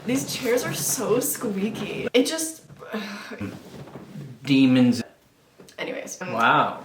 These chairs are so squeaky. It just... Demons. Anyways. Wow.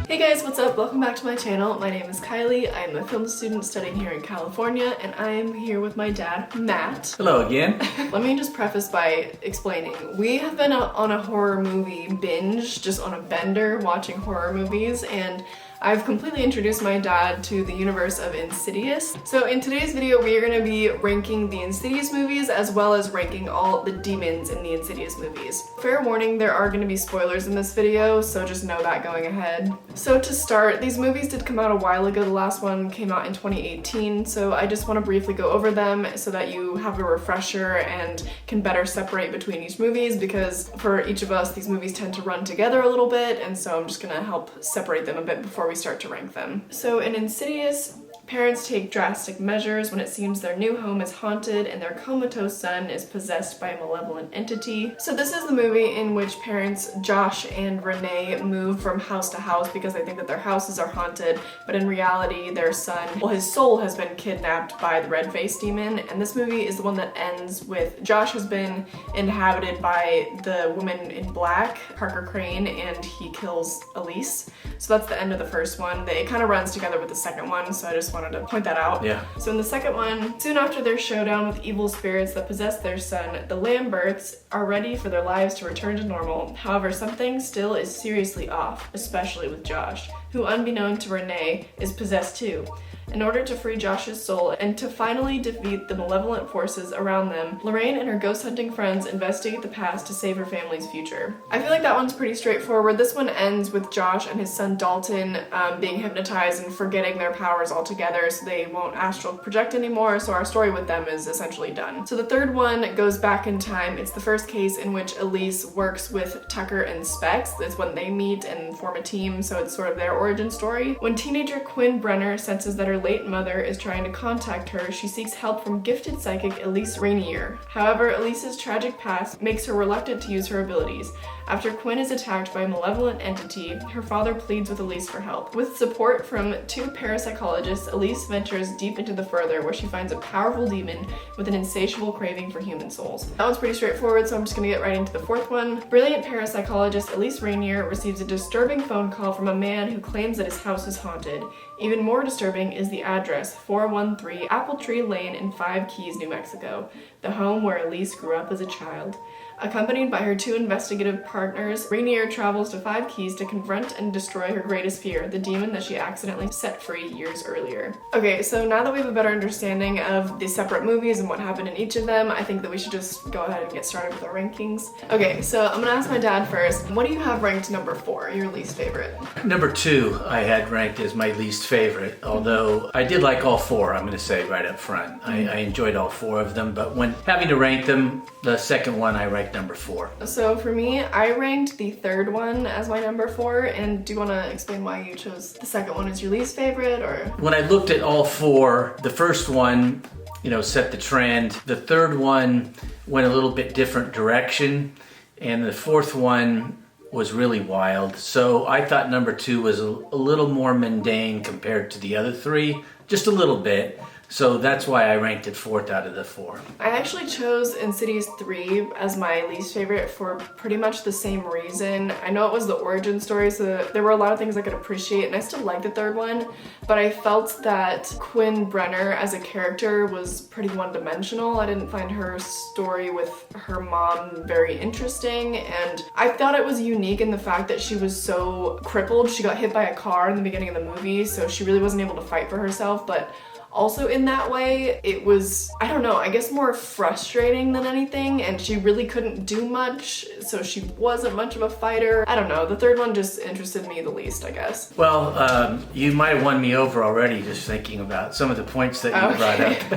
Hey guys, what's up? Welcome back to my channel. My name is Kylie. I am a film student studying here in California, and I am here with my dad, Matt. Hello again. Let me just preface by explaining. We have been on a horror movie binge, just on a bender, watching horror movies, and I've completely introduced my dad to the universe of Insidious. So in today's video, we are going to be ranking the Insidious movies as well as ranking all the demons in the Insidious movies. Fair warning, there are going to be spoilers in this video, so just know that going ahead. So to start, these movies did come out a while ago. The last one came out in 2018, so I just want to briefly go over them so that you have a refresher and can better separate between each movies, because for each of us, these movies tend to run together a little bit, and so I'm just going to help separate them a bit before we start to rank them. So in Insidious, parents take drastic measures when it seems their new home is haunted and their comatose son is possessed by a malevolent entity. So this is the movie in which parents Josh and Renee move from house to house because they think that their houses are haunted, but in reality their son, well, his soul has been kidnapped by the red-faced demon, and this movie is the one that ends with Josh has been inhabited by the woman in black, Parker Crane, and he kills Elise. So that's the end of the first one. It kind of runs together with the second one, so I just wanted to point that out. Yeah. So in the second one, soon after their showdown with evil spirits that possess their son, the Lamberths are ready for their lives to return to normal. However, something still is seriously off, especially with Josh, who, unbeknown to Renee, is possessed too. In order to free Josh's soul and to finally defeat the malevolent forces around them, Lorraine and her ghost hunting friends investigate the past to save her family's future. I feel like that one's pretty straightforward. This one ends with Josh and his son Dalton being hypnotized and forgetting their powers altogether, so they won't astral project anymore, so our story with them is essentially done. So the third one goes back in time. It's the first case in which Elise works with Tucker and Specs. It's when they meet and form a team, so it's sort of their origin story. When teenager Quinn Brenner senses that her late mother is trying to contact her, she seeks help from gifted psychic Elise Rainier. However, Elise's tragic past makes her reluctant to use her abilities. After Quinn is attacked by a malevolent entity, her father pleads with Elise for help. With support from two parapsychologists, Elise ventures deep into the further, where she finds a powerful demon with an insatiable craving for human souls. That one's pretty straightforward, so I'm just gonna get right into the fourth one. Brilliant parapsychologist Elise Rainier receives a disturbing phone call from a man who claims that his house is haunted. Even more disturbing is the address, 413 Apple Tree Lane in Five Keys, New Mexico, the home where Elise grew up as a child. Accompanied by her two investigative partners, Rainier travels to Five Keys to confront and destroy her greatest fear, the demon that she accidentally set free years earlier. Okay, so now that we have a better understanding of the separate movies and what happened in each of them, I think that we should just go ahead and get started with our rankings. Okay, so I'm gonna ask my dad first. What do you have ranked number 4, your least favorite? Number 2 I had ranked as my least favorite, although I did like all 4, I'm going to say right up front. I enjoyed all 4 of them, but when having to rank them, the second one I ranked number 4. So for me, I ranked the third one as my number 4, and do you want to explain why you chose the second one as your least favorite, or? When I looked at all 4, the first one, set the trend. The third one went a little bit different direction, and the fourth one was really wild. So I thought number 2 was a little more mundane compared to the other 3, just a little bit. So that's why I ranked it 4th out of the 4. I actually chose Insidious 3 as my least favorite for pretty much the same reason. I know it was the origin story, so there were a lot of things I could appreciate, and I still like the third one, but I felt that Quinn Brenner as a character was pretty one-dimensional. I didn't find her story with her mom very interesting, and I thought it was unique in the fact that she was so crippled. She got hit by a car in the beginning of the movie, so she really wasn't able to fight for herself, but also in that way, it was, I don't know, I guess more frustrating than anything, and she really couldn't do much, so she wasn't much of a fighter. I don't know, the third one just interested me the least, I guess. Well, you might have won me over already just thinking about some of the points that you brought up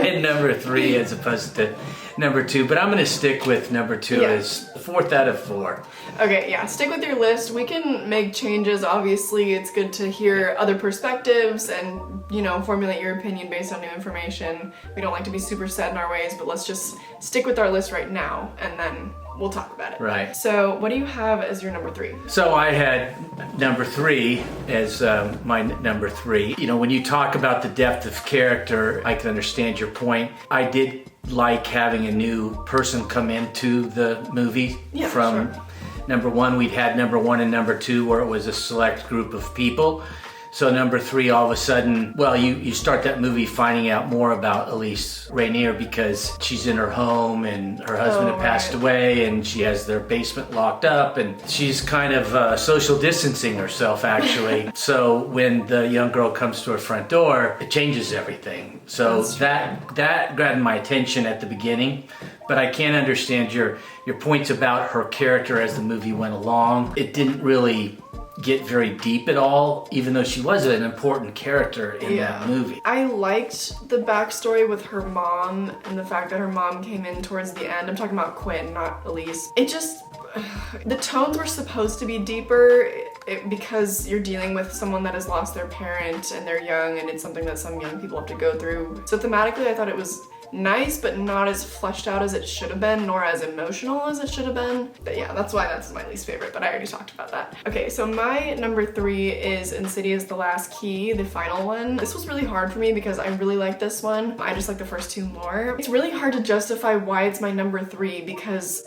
in number 3 as opposed to number 2, but I'm going to stick with number 2 as 4th out of 4. Okay, yeah, stick with your list. We can make changes, obviously. It's good to hear other perspectives and formulate your opinion based on new information. We don't like to be super set in our ways, but let's just stick with our list right now, and then we'll talk about it. Right. So what do you have as your number 3? So I had number 3 as my number 3. When you talk about the depth of character, I can understand your point. I did like having a new person come into the movie from sure. Number 1. We'd had number 1 and number 2 where it was a select group of people. So number 3, all of a sudden, you start that movie finding out more about Elise Rainier because she's in her home and her husband had passed away and she has their basement locked up and she's kind of social distancing herself actually. So when the young girl comes to her front door, it changes everything. So that grabbed my attention at the beginning. But I can understand your points about her character as the movie went along. It didn't really get very deep at all, even though she was an important character in that movie. I liked the backstory with her mom and the fact that her mom came in towards the end. I'm talking about Quinn, not Elise. It just, the tones were supposed to be deeper because you're dealing with someone that has lost their parent and they're young and it's something that some young people have to go through. So thematically, I thought it was nice, but not as fleshed out as it should have been, nor as emotional as it should have been. But yeah, that's why that's my least favorite, but I already talked about that. Okay, so my number 3 is Insidious: The Last Key, the final one. This was really hard for me because I really like this one. I just like the first 2 more. It's really hard to justify why it's my number 3 because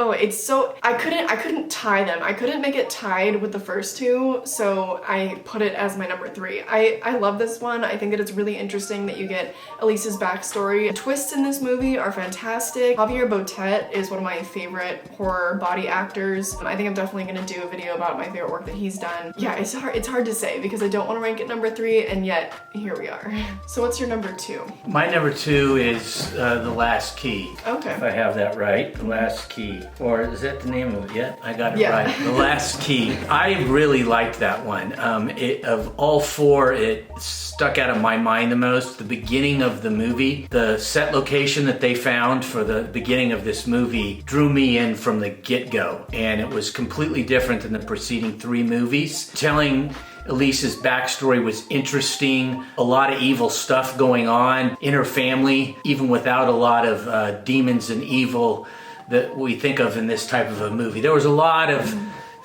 it's so, I couldn't tie them. I couldn't make it tied with the first 2, so I put it as my number 3. I love this one. I think that it's really interesting that you get Elise's backstory. The twists in this movie are fantastic. Javier Botet is one of my favorite horror body actors. I think I'm definitely gonna do a video about my favorite work that he's done. Yeah, it's hard to say because I don't want to rank it number 3, and yet here we are. So what's your number 2? My number 2 is The Last Key. Okay. If I have that right, The Last Key. Or is that the name of it? Yeah, I got it right. The Last Key. I really liked that one. Of all 4, it stuck out of my mind the most. The beginning of the movie, the set location that they found for the beginning of this movie drew me in from the get-go. And it was completely different than the preceding 3 movies. Telling Elise's backstory was interesting. A lot of evil stuff going on in her family, even without a lot of demons and evil that we think of in this type of a movie. There was a lot of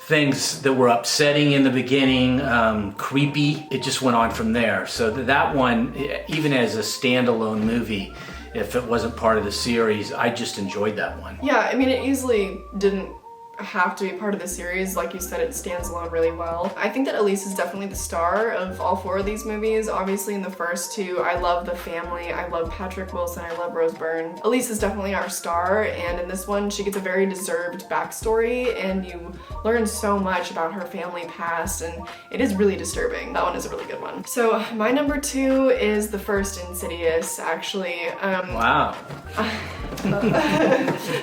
things that were upsetting in the beginning, creepy. It just went on from there. So that one, even as a standalone movie, if it wasn't part of the series, I just enjoyed that one. Yeah, I mean, it easily didn't have to be part of the series. Like you said, it stands alone really well. I think that Elise is definitely the star of all 4 of these movies. Obviously in the first 2, I love the family, I love Patrick Wilson, I love Rose Byrne. Elise is definitely our star, and in this one she gets a very deserved backstory and you learn so much about her family past, and it is really disturbing. That one is a really good one. So my number 2 is the first Insidious, actually. Wow.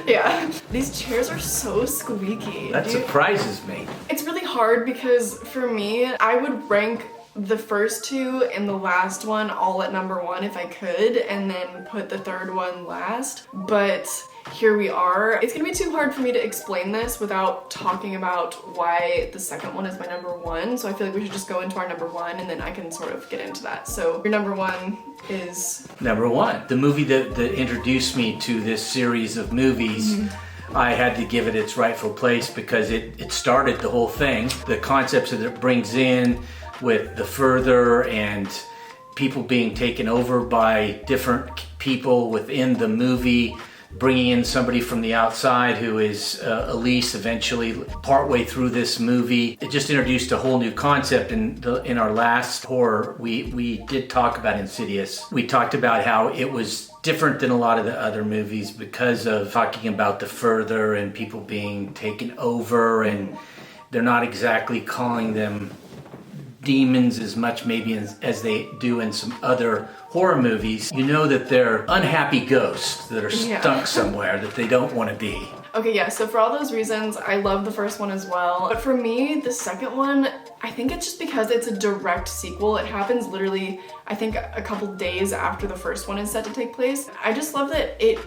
Yeah. These chairs are so squeaky. That surprises me. It's really hard because for me, I would rank the first 2 and the last one all at number 1 if I could, and then put the third one last. But here we are. It's gonna be too hard for me to explain this without talking about why the second one is my number 1. So I feel like we should just go into our number 1 and then I can sort of get into that. So your number 1 is? Number 1. The movie that introduced me to this series of movies. I had to give it its rightful place because it started the whole thing. The concepts that it brings in with the further and people being taken over by different people within the movie, bringing in somebody from the outside who is Elise eventually partway through this movie. It just introduced a whole new concept. In our last horror, we did talk about Insidious. We talked about how it was different than a lot of the other movies because of talking about the further and people being taken over, and they're not exactly calling them demons as much maybe as they do in some other horror movies. You know that they're unhappy ghosts that are stuck somewhere that they don't want to be. Okay, yeah, so for all those reasons, I love the first one as well. But for me, the second one, I think it's just because it's a direct sequel. It happens literally, I think, a couple days after the first one is set to take place. I just love that it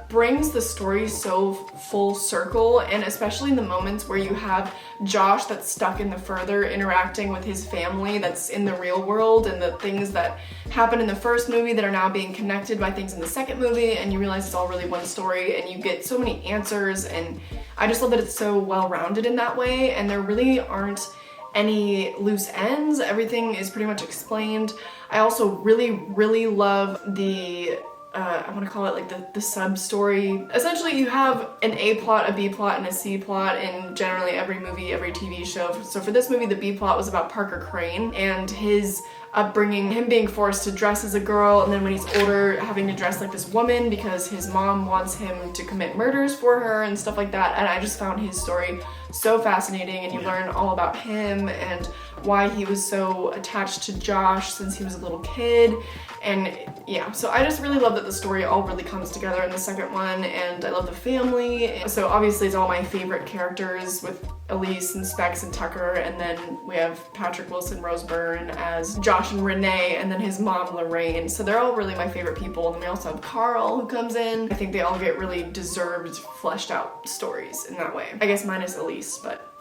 brings the story so full circle, and especially in the moments where you have Josh that's stuck in the further interacting with his family that's in the real world, and the things that happen in the first movie that are now being connected by things in the second movie, and you realize it's all really one story, and you get so many answers. And I just love that it's so well-rounded in that way, and there really aren't any loose ends. Everything is pretty much explained. I also really love the I want to call it like the sub-story. Essentially, you have an A plot, a B plot, and a C plot in generally every movie, every TV show. So for this movie, the B plot was about Parker Crane and his upbringing, him being forced to dress as a girl, and then when he's older, having to dress like this woman because his mom wants him to commit murders for her and stuff like that. And I just found his story so fascinating, and you learn all about him and why he was so attached to Josh since he was a little kid. And yeah, so I just really love that the story all really comes together in the second one, and I love the family. So obviously it's all my favorite characters with Elise and Specs and Tucker, and then we have Patrick Wilson, Rose Byrne as Josh and Renee, and then his mom Lorraine. So they're all really my favorite people. And then we also have Carl who comes in. I think they all get really deserved, fleshed out stories in that way. I guess minus Elise, but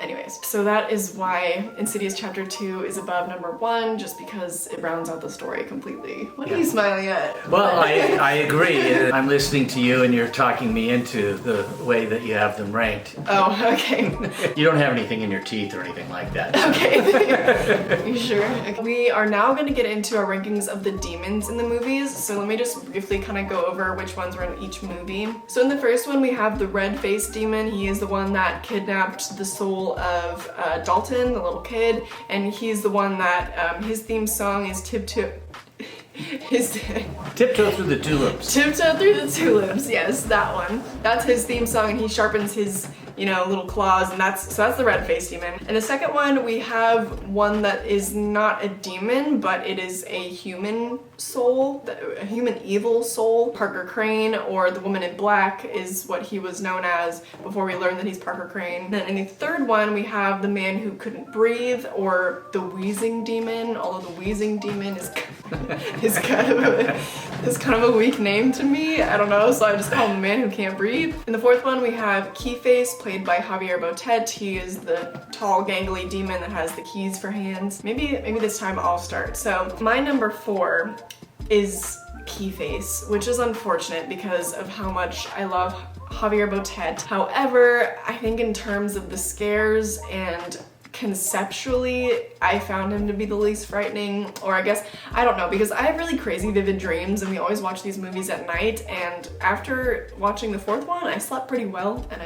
anyways, so that is why Insidious Chapter 2 is above number 1, just because it rounds out the story completely. What are you smiling at? Well, I agree. I'm listening to you and you're talking me into the way that you have them ranked. Oh, okay. You don't have anything in your teeth or anything like that. So. Okay. You sure? Okay. We are now going to get into our rankings of the demons in the movies, so let me just briefly kind of go over which ones were in each movie. So in the first one, we have the red-faced demon. He is the one that kidnapped the soul of Dalton, the little kid, and he's the one that his theme song is Tiptoe Through the Tulips. Tiptoe Through the Tulips, yes, that one. That's his theme song, and he sharpens his, little claws, and that's the red-faced demon. And the second one, we have one that is not a demon, but it is a human soul, a human evil soul. Parker Crane, or the Woman in Black, is what he was known as before we learned that he's Parker Crane. Then in the third one, we have the man who couldn't breathe, or the wheezing demon, although the wheezing demon is kind of a weak name to me. I don't know, so I just call him the man who can't breathe. In the fourth one, we have Keyface, played by Javier Botet. He is the tall, gangly demon that has the keys for hands. Maybe this time I'll start. So my number 4 is Keyface, which is unfortunate because of how much I love Javier Botet. However, I think in terms of the scares and conceptually, I found him to be the least frightening, or I guess, I don't know, because I have really crazy vivid dreams, and we always watch these movies at night, and after watching the fourth one, I slept pretty well, and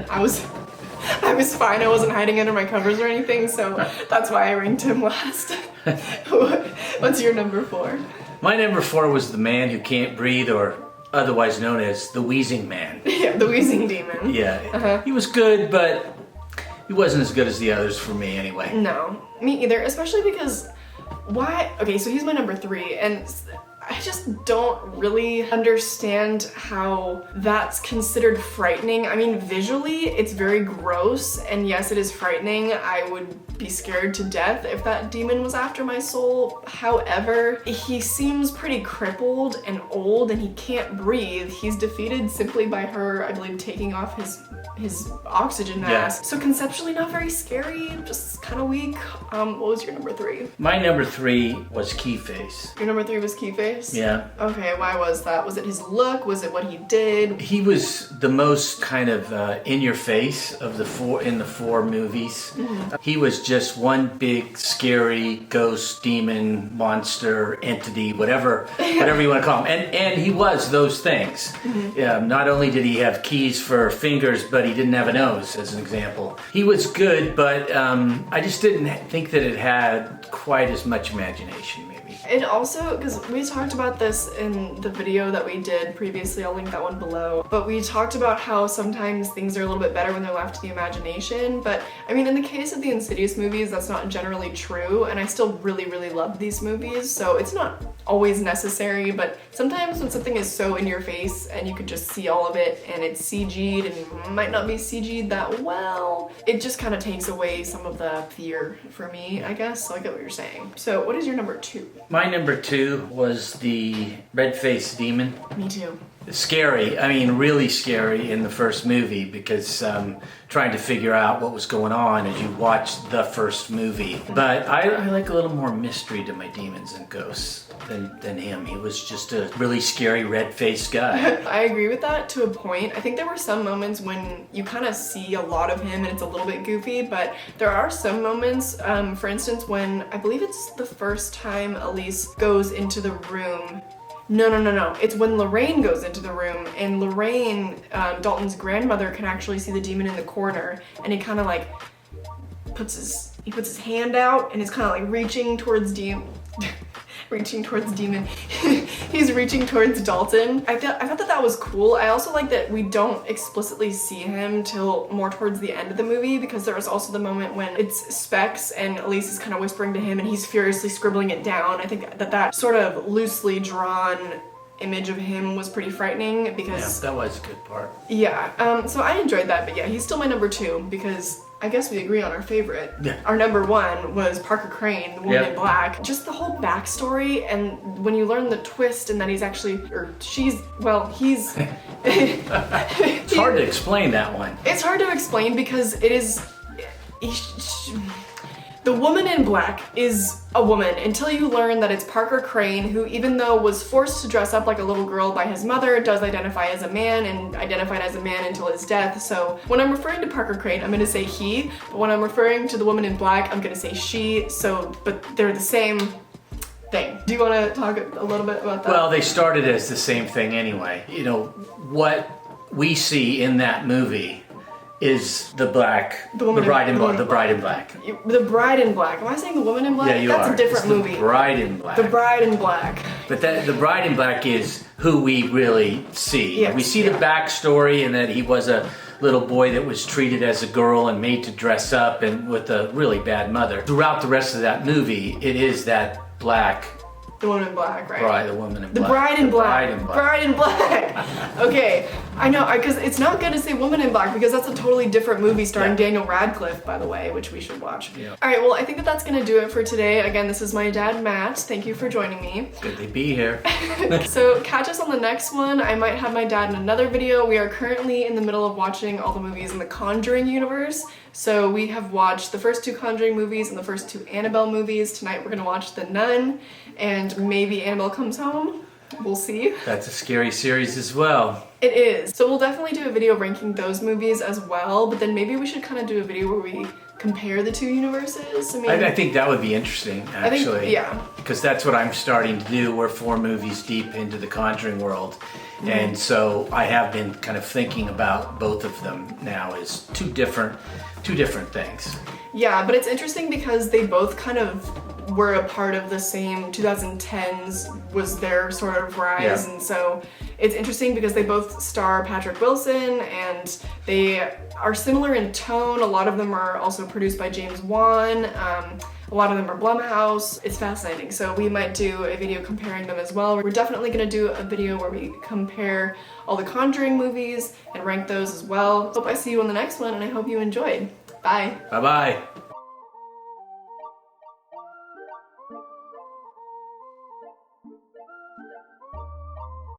I was fine. I wasn't hiding under my covers or anything, so that's why I ranked him last. What's your number 4? My number 4 was the man who can't breathe, or otherwise known as the wheezing man. Yeah, the wheezing demon. Yeah, He was good, but he wasn't as good as the others for me anyway. No, me either, especially because why? Okay, so he's my number 3, and I just don't really understand how that's considered frightening. I mean, visually, it's very gross, and yes, it is frightening. I would be scared to death if that demon was after my soul. However, he seems pretty crippled and old, and he can't breathe. He's defeated simply by her, I believe, taking off his oxygen mask. Yeah. So conceptually not very scary, just kind of weak. What was your number 3? My number 3 was Keyface. Your number 3 was Keyface? Yeah. Okay, why was that? Was it his look? Was it what he did? He was the most kind of in your face of the 4 movies. Mm-hmm. He was just one big scary ghost, demon, monster, entity, whatever you want to call him. And he was those things. Mm-hmm. Not only did he have keys for fingers, but he didn't have a nose, as an example. He was good, but I just didn't think that it had quite as much imagination, maybe. And also, because we talked about this in the video that we did previously, I'll link that one below, but we talked about how sometimes things are a little bit better when they're left to the imagination, but I mean, in the case of the Insidious movies, that's not generally true, and I still really, really love these movies, so it's not always necessary, but sometimes when something is so in your face and you could just see all of it and it's CG'd and might not be CG'd that well, it just kind of takes away some of the fear for me, I guess. So I get what you're saying. So what is your number 2? My number 2 was the red-faced demon. Me too. Scary, I mean really scary in the first movie because trying to figure out what was going on as you watch the first movie. But I like a little more mystery to my demons and ghosts than him. He was just a really scary red-faced guy. I agree with that to a point. I think there were some moments when you kind of see a lot of him and it's a little bit goofy, but there are some moments, for instance, when I believe it's the first time Elise goes into the room. No. It's when Lorraine goes into the room, and Lorraine, Dalton's grandmother, can actually see the demon in the corner, and he kind of like puts his hand out and is kind of like reaching towards demon. He's reaching towards Dalton. I thought that was cool. I also like that we don't explicitly see him till more towards the end of the movie, because there was also the moment when it's Specs and Elise is kind of whispering to him and he's furiously scribbling it down. I think that sort of loosely drawn image of him was pretty frightening because... Yeah, that was a good part. Yeah, so I enjoyed that, but yeah, he's still my number 2 because I guess we agree on our favorite. Yeah. Our number 1 was Parker Crane, the woman in black. Just the whole backstory, and when you learn the twist and that he's actually, or she's, well, he's... It's hard to explain that one. It's hard to explain because it is... The woman in black is a woman until you learn that it's Parker Crane, who, even though was forced to dress up like a little girl by his mother, does identify as a man and identified as a man until his death. So when I'm referring to Parker Crane, I'm gonna say he, but when I'm referring to the woman in black, I'm gonna say she. So, but they're the same thing. Do you want to talk a little bit about that? Well, they started as the same thing anyway. You know, what we see in that movie is the bride in black. The bride in black. The Bride in Black. Am I saying the Woman in Black? Yeah, you That's are. a different It's movie. The Bride in Black. The Bride in Black. But the Bride in Black is who we really see. Yes, we see the backstory, and that he was a little boy that was treated as a girl and made to dress up and with a really bad mother. Throughout the rest of that movie, it is that black... The Woman in Black, right? The Woman in The Black. Bride in Black. Bride in Black. Bride in Black. Okay, I know, because it's not good to say Woman in Black because that's a totally different movie starring Daniel Radcliffe, by the way, which we should watch. Yeah. All right, well, I think that's going to do it for today. Again, this is my dad, Matt. Thank you for joining me. Good to be here. So catch us on the next one. I might have my dad in another video. We are currently in the middle of watching all the movies in the Conjuring universe. So we have watched the first 2 Conjuring movies and the first 2 Annabelle movies. Tonight we're gonna watch The Nun, and maybe Annabelle Comes Home. We'll see. That's a scary series as well. It is. So we'll definitely do a video ranking those movies as well, but then maybe we should kind of do a video where we compare the 2 universes. I think that would be interesting, actually. I think, yeah. Because that's what I'm starting to do. We're 4 movies deep into the Conjuring world. And so I have been kind of thinking about both of them now as two different things. Yeah, but it's interesting because they both kind of were a part of the same 2010s was their sort of rise, and so it's interesting because they both star Patrick Wilson and they are similar in tone. A lot of them are also produced by James Wan. A lot of them are Blumhouse. It's fascinating. So we might do a video comparing them as well. We're definitely gonna do a video where we compare all the Conjuring movies and rank those as well. Hope I see you on the next one, and I hope you enjoyed. Bye. Bye-bye.